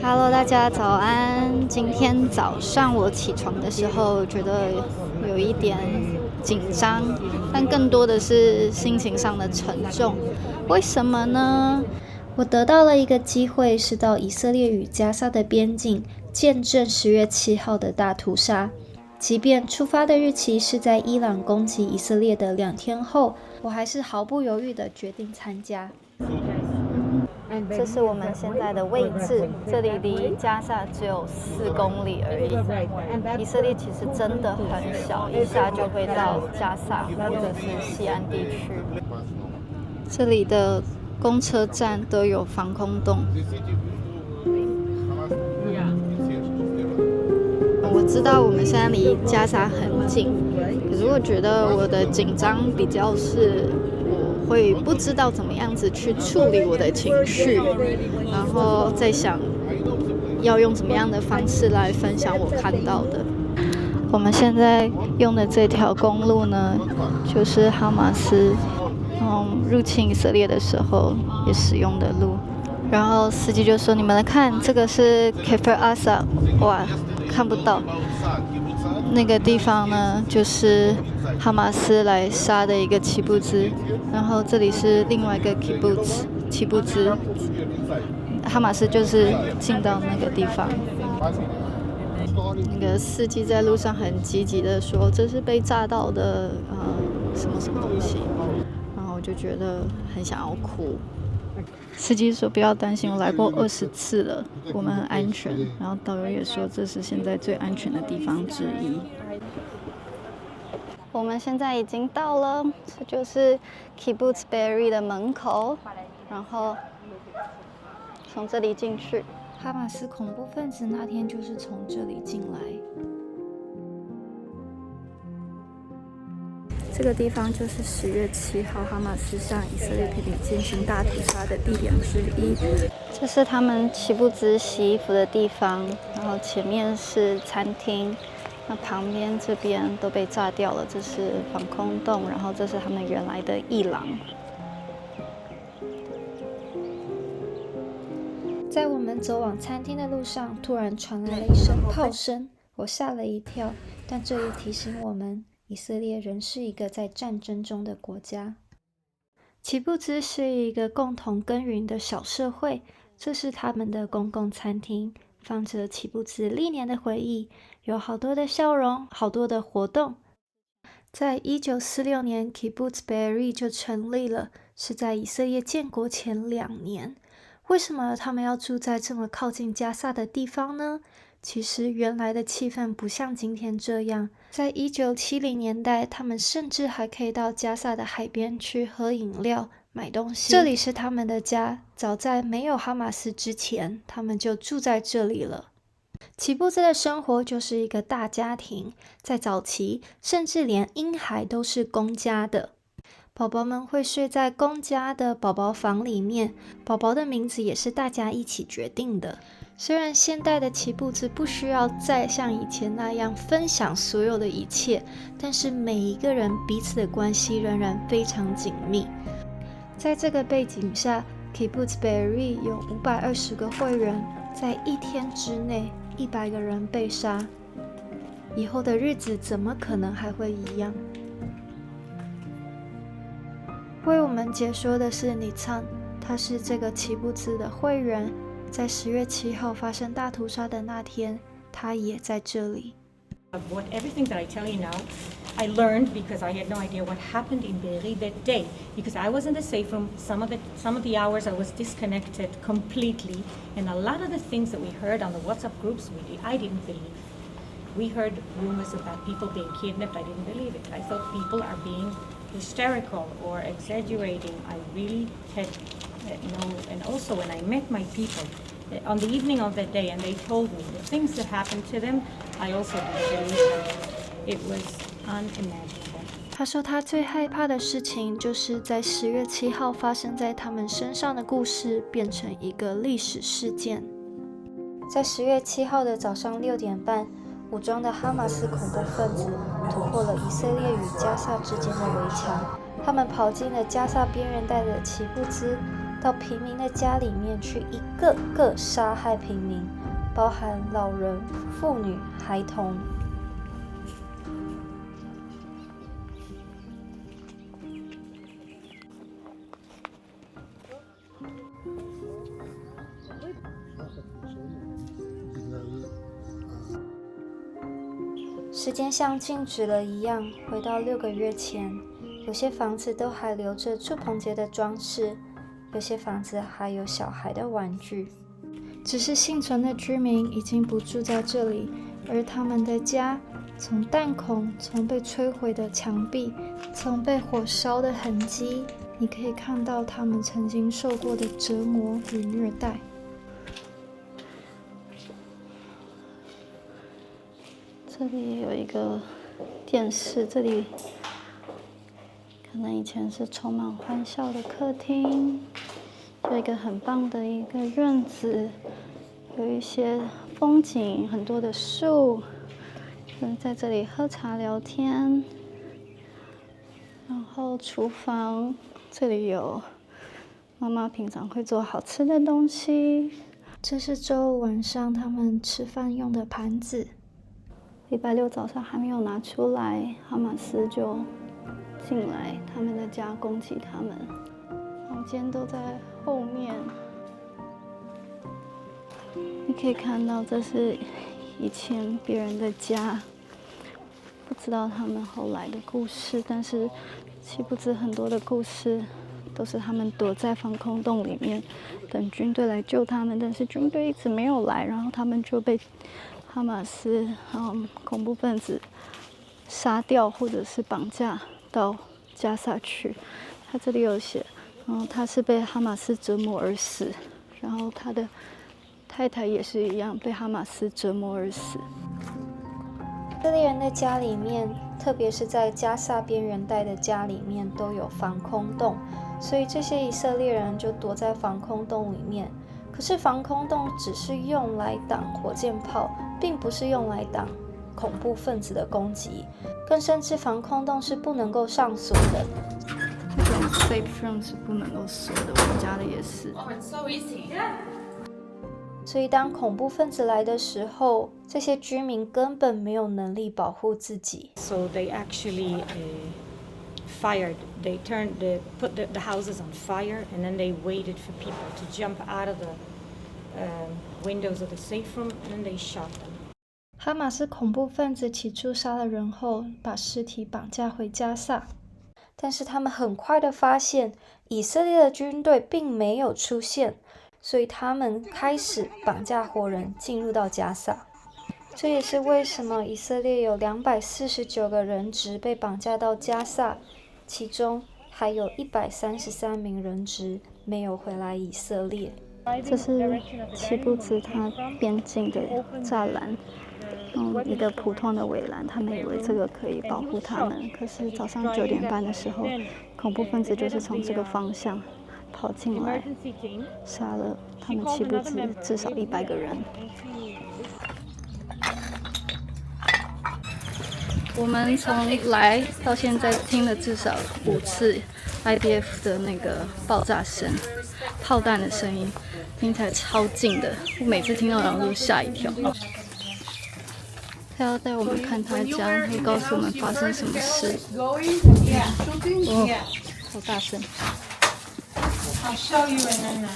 Hello， 大家早安。今天早上我起床的时候，觉得有一点紧张，但更多的是心情上的沉重。为什么呢？我得到了一个机会，是到以色列与加沙的边境，见证10月7号的大屠杀。即便出发的日期是在伊朗攻击以色列的2天后，我还是毫不犹豫地决定参加。这是我们现在的位置，这里离加沙只有4公里而已。以色列其实真的很小，一下就会到加沙或者是西岸地区。这里的公车站都有防空洞。我知道我们现在离加沙很近，可是我觉得我的紧张比较是我会不知道怎么样子去处理我的情绪，然后在想要用怎么样的方式来分享我看到的。我们现在用的这条公路呢，就是哈马斯入侵以色列的时候也使用的路。然后司机就说：“你们来看，这个是 Kfar Aza， 哇，看不到。那个地方呢，就是哈马斯来杀的一个奇布兹，然后这里是另外一个奇布兹，哈马斯就是进到那个地方。那个司机在路上很积极的说，这是被炸到的什么什么东西，然后我就觉得很想要哭。司机说不要担心，我来过20次了，我们很安全。然后导游也说这是现在最安全的地方之一。我们现在已经到了，这就是 Kibbutz Be'eri 的门口，然后从这里进去。哈马斯恐怖分子那天就是从这里进来。这个地方就是10月7号哈马斯向以色列平民进行大屠杀的地点之一。这是他们奇布兹洗衣服的地方，然后前面是餐厅，那旁边这边都被炸掉了，这是防空洞，然后这是他们原来的艺廊。在我们走往餐厅的路上，突然传来了一声炮声，我吓了一跳，但这也提醒我们，以色列仍是一个在战争中的国家。奇布兹是一个共同耕耘的小社会，这是他们的公共餐厅，放着奇布兹历年的回忆，有好多的笑容，好多的活动。在1946年 Kibbutz Be'eri 就成立了，是在以色列建国前2年。为什么他们要住在这么靠近加萨的地方呢？其实原来的气氛不像今天这样，在1970年代，他们甚至还可以到加萨的海边去喝饮料、买东西。这里是他们的家，早在没有哈马斯之前，他们就住在这里了。奇布兹的生活就是一个大家庭，在早期，甚至连婴孩都是公家的。宝宝们会睡在公家的宝宝房里面，宝宝的名字也是大家一起决定的。虽然现代的奇布兹不需要再像以前那样分享所有的一切，但是每一个人彼此的关系仍然非常紧密。在这个背景下 Kibbutz Be'eri 有520个会员，在1天之内100个人被杀。以后的日子怎么可能还会一样？为我们解说的是尼灿，他是这个奇布兹的会员，在10月7号发生大屠杀的那天，他也在这里。Everything that I tell you now, I learned because I had no idea what happened in Be'eri that day. Because I was in the safe room, some of the hours I was disconnected completely, and a lot of the things that we heard on the WhatsApp groups, I didn't believe. We heard rumors about people being kidnapped. I didn't believe it. I thought people are being hysterical or exaggerating. I really had no. And also when I met my people on the evening of that day and they told me the things that happened to them, I also didn't believe them. It was unimaginable. 他说他最害怕的事情就是在10月7号发生在他们身上的故事变成一个历史事件。在10月7号的早上6点半，武装的哈马斯恐怖分子突破了以色列与加萨之间的围墙，他们跑进了加萨边缘带的奇布兹，到平民的家里面去一个个杀害平民，包含老人、妇女、孩童。时间像静止了一样，回到6个月前，有些房子都还留着祝棚节的装饰，有些房子还有小孩的玩具。只是幸存的居民已经不住在这里，而他们的家，从弹孔，从被摧毁的墙壁，从被火烧的痕迹，你可以看到他们曾经受过的折磨与虐待。这里有一个电视，这里可能以前是充满欢笑的客厅，有一个很棒的一个院子，有一些风景，很多的树，在这里喝茶聊天。然后厨房这里有妈妈平常会做好吃的东西，这是周五晚上他们吃饭用的盘子。礼拜六早上还没有拿出来，哈马斯就进来他们的家攻击他们。房间都在后面，你可以看到这是以前别人的家，不知道他们后来的故事，但是岂不知很多的故事都是他们躲在防空洞里面等军队来救他们，但是军队一直没有来，然后他们就被哈马斯恐怖分子杀掉，或者是绑架到加萨去。他这里有写，他是被哈马斯折磨而死，然后他的太太也是一样被哈马斯折磨而死。以色列人的家里面，特别是在加萨边缘带的家里面都有防空洞，所以这些以色列人就躲在防空洞里面。可是防空洞只是用来挡火箭炮，并不是用来挡恐怖分子的攻击，更甚至防空洞是不能够上锁的。这种 safe room 是不能够锁的，我们家的也是。Oh, it's so easy. 所以当恐怖分子来的时候，这些居民根本没有能力保护自己。So they actually fired. They put the houses on fire, and then they waited for people to jump out of the windows of the safe room, and then they shot them. 哈马斯恐怖分子起初杀了人后，把尸体绑架回加萨，但是他们很快的发现以色列的军队并没有出现，所以他们开始绑架活人进入到加萨。这也是为什么以色列有249个人质被绑架到加萨，其中还有133名人质没有回来以色列。这是奇布兹他边境的栅栏，一个普通的围栏，他们以为这个可以保护他们，可是早上9点半的时候，恐怖分子就是从这个方向跑进来，杀了他们奇布兹至少100个人。我们从来到现在听了至少5次 IDF 的那个爆炸声、炮弹的声音，听起来超近的，我每次听到然后都吓一跳。他要带我们看他家，会告诉我们发生什么事。哦，好大声！ I'll show you and then.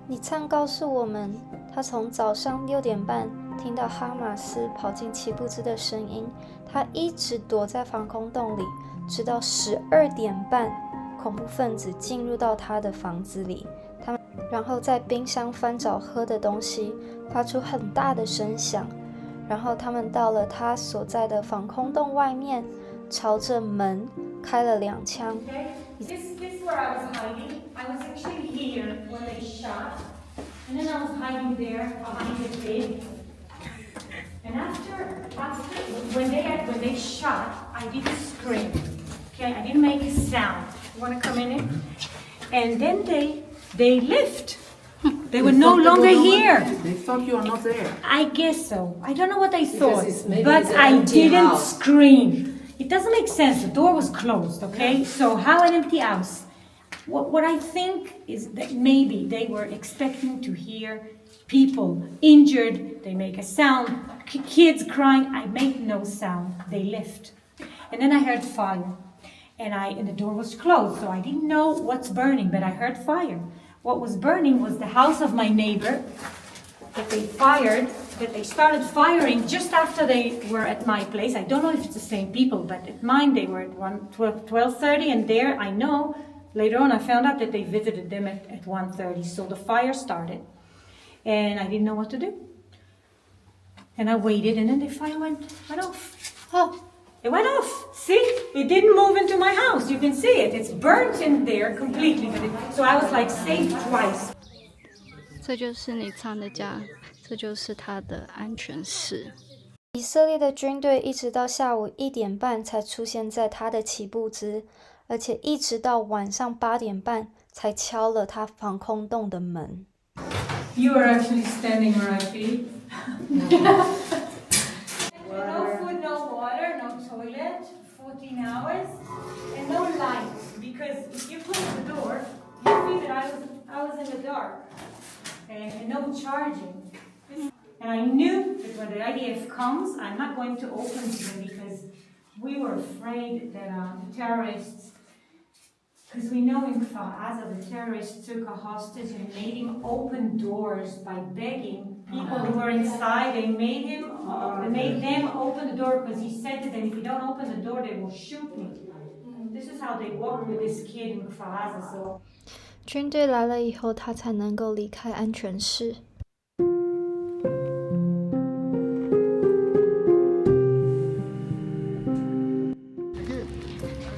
李灿告诉我们，他从早上6点半听到哈马斯跑进奇布兹的声音，他一直躲在防空洞里，直到12点半，恐怖分子进入到他的房子里，他们然后在冰箱翻找喝的东西，发出很大的声响，然后他们到了他所在的防空洞外面，朝着门开了2枪。This is where I was hiding. I was actually here when they shot, and then I was hiding there behind the bed. And after when they shot, I didn't scream. Okay, I didn't make a sound. You want to come in? And then they left. They were no longer here. They thought you were not there. I guess so. I don't know what they thought, Maybe but it's an I empty didn't house. scream. it doesn't make sense. The door was closed, okay? So how an empty house? What I think is that maybe they were expecting to hear people injured, they make a sound, kids crying. I made no sound. They left. And then I heard fire. And the door was closed, so I didn't know what's burning, but I heard fire. What was burning was the house of my neighbor that they started firing just after they were at my place. I don't know if it's the same people, but at mine they were at 12:30, and there I know, later on I found out that they visited them at 1:30, so the fire started, and I didn't know what to do. And I waited, and then the fire went off. Oh, it went off. See, it didn't move into my house. You can see it. It's burnt in there completely. So I was like saved twice. 这就是你唱的家，这就是他的安全室。以色列的军队一直到下午1点半才出现在他的起步兹，而且一直到晚上8点半才敲了他防空洞的门。You are actually standing where I feed. No food, no water, no toilet, 14 hours, and no light. Because if you close the door, you see that I was in the dark, and no charging. And I knew that when the IDF comes, I'm not going to open to them because we were afraid that the terrorists, because we know in Kfar Aza the terrorists took a hostage and made him open doors by begging people who were inside. They made them open the door because he said to them, if you don't open the door, they will shoot me. This is how they walked with this kid in Kfar Aza. So. 军队来了以后，他才能够离开安全室。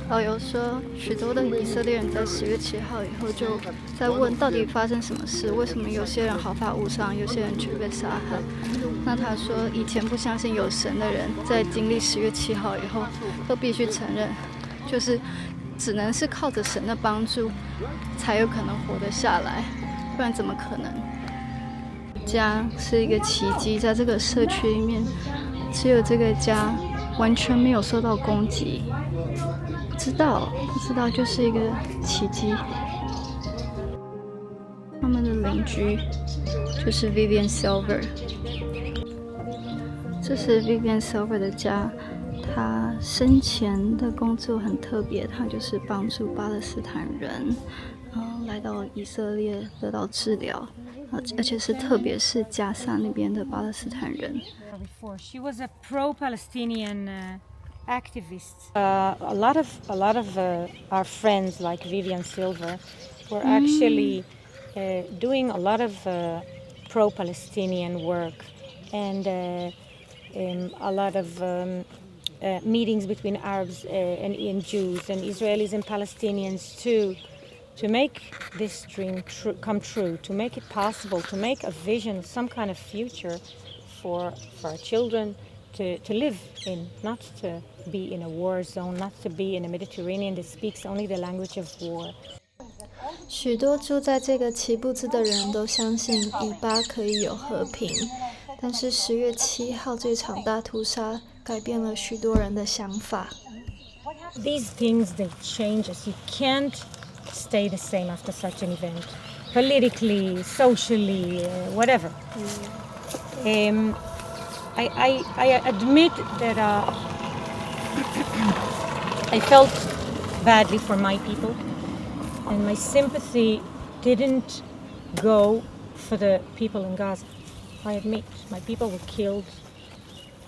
导游说，许多的以色列人在10月7号以后就在问，到底发生什么事？为什么有些人毫发无伤，有些人却被杀害？那他说，以前不相信有神的人，在经历10月7号以后，都必须承认，就是只能是靠着神的帮助，才有可能活得下来，不然怎么可能？家是一个奇迹，在这个社区里面，只有这个家完全没有受到攻击。不知道就是一个奇迹。他们的邻居就是 Vivian Silver， 这是 Vivian Silver 的家。他生前的工作很特别，他就是帮助巴勒斯坦人，来到以色列得到治疗，而且是特别是加沙那边的巴勒斯坦人。She was a pro-Palestinian activist. A lot of our friends like Vivian Silver were actually doing a lot of pro-Palestinian work and a lot of meetings between Arabs and Jews and Israelis and Palestinians to make this dream come true, to make it possible, to make a vision, some kind of future for our children to live in, not to be in a war zone, not to be in a Mediterranean that speaks only the language of war. 许多住在这个奇布兹的人都相信以巴可以有和平，但是10月7号这场大屠杀改变了许多人的想法。These things, they change us. You can't stay the same after such an event, politically, socially, whatever. I admit that I felt badly for my people, and my sympathy didn't go for the people in Gaza. I admit, my people were killed.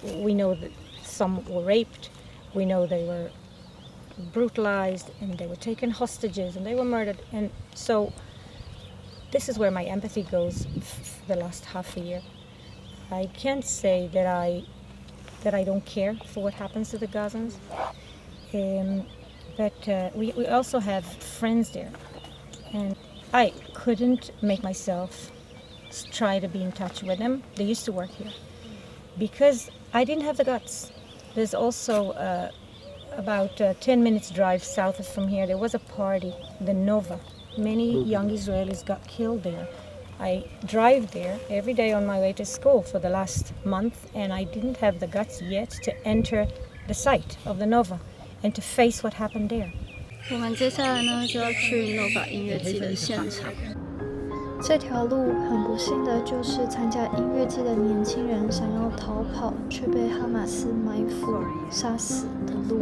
We know that some were raped. We know they were brutalized, and they were taken hostages, and they were murdered. And so this is where my empathy goes for the last half a year. I can't say that I don't care for what happens to the Gazans, but we also have friends there, and I couldn't make myself try to be in touch with them. They used to work here because I didn't have the guts. There's also about 10 minutes drive south of from here, there was a party, the Nova. Many young Israelis got killed there. I drive there every day on my way to school for the last month, and I didn't have the guts yet to enter the site of the Nova and to face what happened there. 我们接下来呢就要去 Nova 音乐季的现场。这条路很不幸的就是参加音乐季的年轻人想要逃跑却被哈马斯埋伏杀死的路。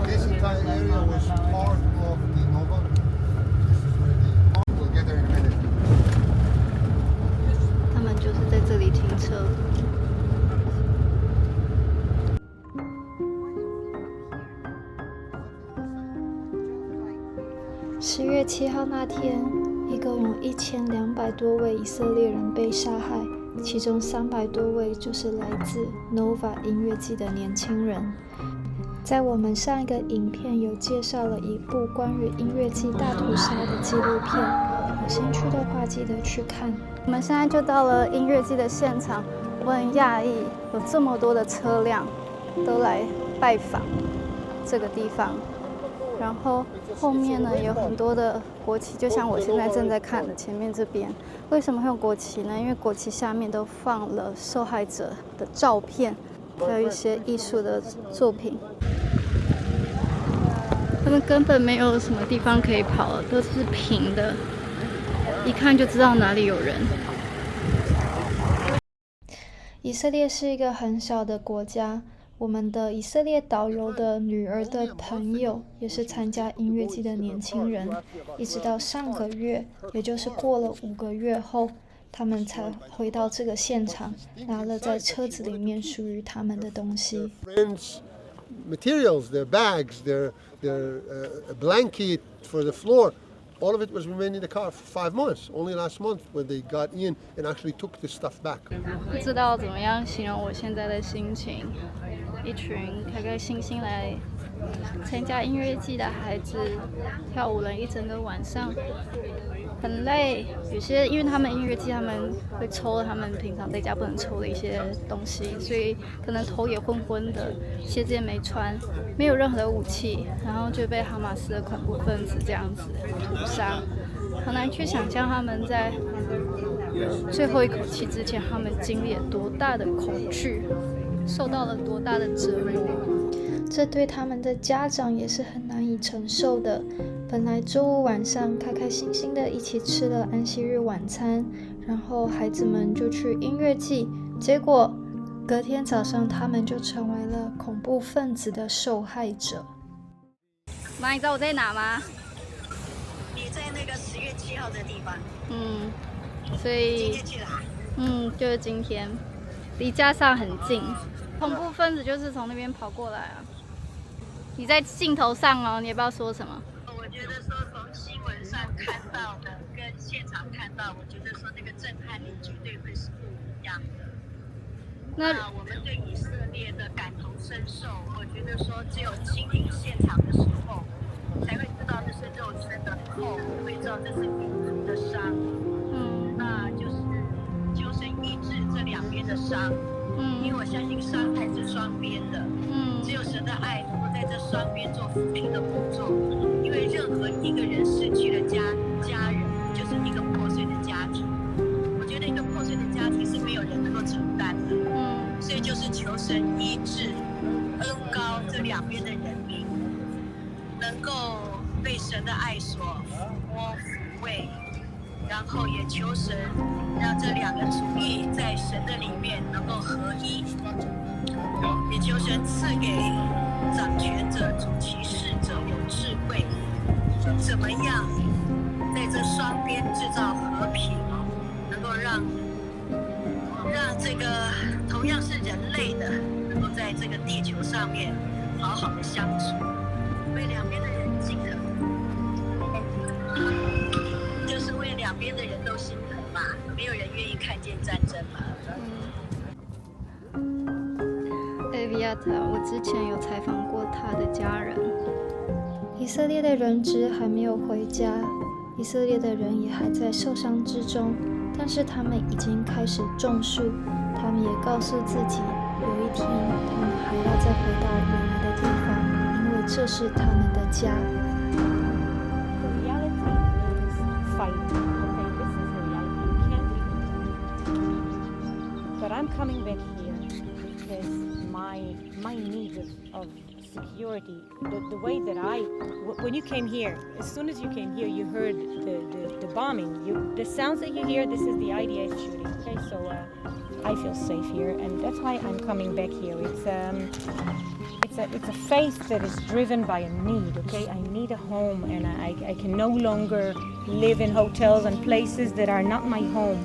This entire area was part of the Nova. This is where the we'll get there in a minute. 他们就是在这里停车。10月7号那天，一共有1200多位以色列人被杀害，其中300多位就是来自 Nova 音乐季的年轻人。在我们上一个影片有介绍了一部关于音乐季大屠杀的纪录片，有兴趣的话记得去看。我们现在就到了音乐季的现场，我很讶异，有这么多的车辆都来拜访这个地方。然后后面呢有很多的国旗，就像我现在正在看的前面这边。为什么会有国旗呢？因为国旗下面都放了受害者的照片，还有一些艺术的作品。他们根本没有什么地方可以跑，都是平的，一看就知道哪里有人。以色列是一个很小的国家，我们的以色列导游的女儿的朋友也是参加音乐季的年轻人，一直到上个月，也就是过了5个月后，他们才回到这个现场，拿了在车子里面属于他们的东西。Friends' materials, their bags, their blanket for the floor, all of it was remaining in the car for 5 months. Only last month when they got in and actually took this stuff back. 不知道怎么样形容我现在的心情。一群开开心心来参加音乐季的孩子，跳舞了一整个晚上，很累。有些因为他们音乐季，他们会抽他们平常在家不能抽的一些东西，所以可能头也昏昏的，鞋子也没穿，没有任何的武器，然后就被哈马斯的恐怖分子这样子屠杀。很难去想象他们在最后一口气之前，他们经历了多大的恐惧，受到了多大的折磨。这对他们的家长也是很难以承受的。本来周五晚上开开心心的一起吃了安息日晚餐，然后孩子们就去音乐季，结果隔天早上他们就成为了恐怖分子的受害者。妈，你知道我在哪吗？你在那个10月7号的地方，所以今天去哪？就是今天，离加萨很近。恐怖分子就是从那边跑过来啊！你在镜头上哦，你也不知道说什么。我觉得说从新闻上看到的跟现场看到，我觉得说那个震撼力绝对会是不一样的。那我们对以色列的感同身受，我觉得说只有亲临现场的时候，才会知道这是肉身的痛，会知道这是民族的伤。那就是求神医治这两边的伤。因为我相信伤害是双边的，只有神的爱能够在这双边做抚平的工作。因为任何一个人失去了家人，就是一个破碎的家庭。我觉得一个破碎的家庭是没有人能够承担的，所以就是求神医治、恩膏这两边的人民，能够被神的爱所抚慰。然后也求神让这两个主义在神的里面能够合一，也求神赐给掌权者、主骑士者有智慧，怎么样在这双边制造和平，能够让这个同样是人类的，能够在这个地球上面好好的相处，为两边的人心疼。就是为两边的人都心疼嘛，没有人愿意看见战争嘛。Aviata，我之前有采访过他的家人。以色列的人质还没有回家，以色列的人也还在受伤之中。但是他们已经开始种树，他们也告诉自己，有一天他们还要再回到原来的地方，因为这是他们的家。The reality is fighting. Okay, this is the reality. You can't even. But I'm coming back here because my need of security, the way that when you came here, as soon as you came here, you heard the bombing. The sounds that you hear, this is the IDF shooting. Okay, so I feel safe here, and that's why I'm coming back here. It's a faith that is driven by a need. Okay, I need a home, and I can no longer live in hotels and places that are not my home.